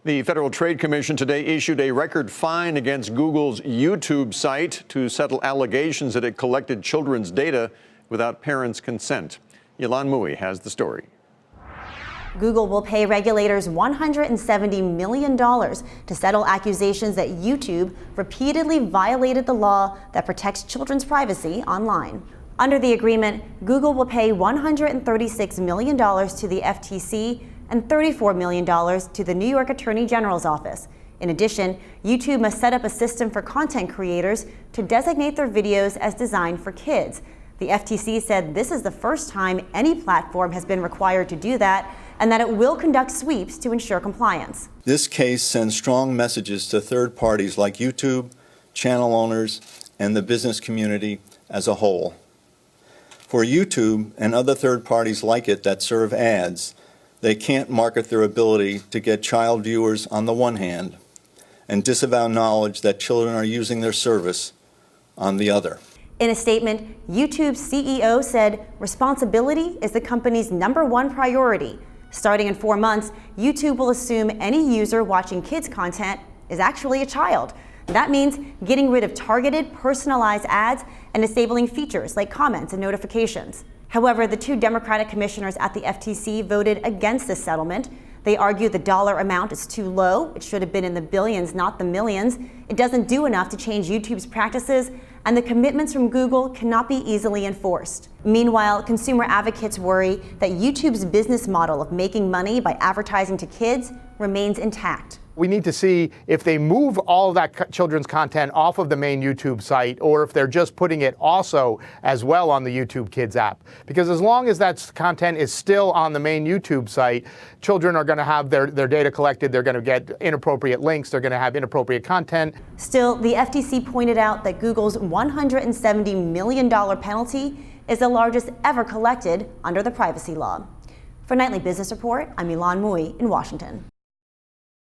The Federal Trade Commission today issued a record fine against Google's YouTube site to settle allegations that it collected children's data without parents' consent. Ylan Mui has the story. Google will pay regulators $170 million to settle accusations that YouTube repeatedly violated the law that protects children's privacy online. Under the agreement, Google will pay $136 million to the FTC and $34 million to the New York Attorney General's office. In addition, YouTube must set up a system for content creators to designate their videos as designed for kids. The FTC said this is the first time any platform has been required to do that, and that it will conduct sweeps to ensure compliance. This case sends strong messages to third parties like YouTube, channel owners, and the business community as a whole. For YouTube and other third parties like it that serve ads, they can't market their ability to get child viewers on the one hand and disavow knowledge that children are using their service on the other. In a statement, YouTube's CEO said responsibility is the company's #1 priority. Starting in 4 months, YouTube will assume any user watching kids' content is actually a child. That means getting rid of targeted, personalized ads and disabling features like comments and notifications. However, the 2 Democratic commissioners at the FTC voted against this settlement. They argue the dollar amount is too low. It should have been in the billions, not the millions. It doesn't do enough to change YouTube's practices, and the commitments from Google cannot be easily enforced. Meanwhile, consumer advocates worry that YouTube's business model of making money by advertising to kids remains intact. We need to see if they move all of that children's content off of the main YouTube site, or if they're just putting it also as well on the YouTube Kids app. Because as long as that content is still on the main YouTube site, children are going to have their data collected, they're going to get inappropriate links, they're going to have inappropriate content. Still, the FTC pointed out that Google's $170 million penalty is the largest ever collected under the privacy law. For Nightly Business Report, I'm Ylan Mui in Washington.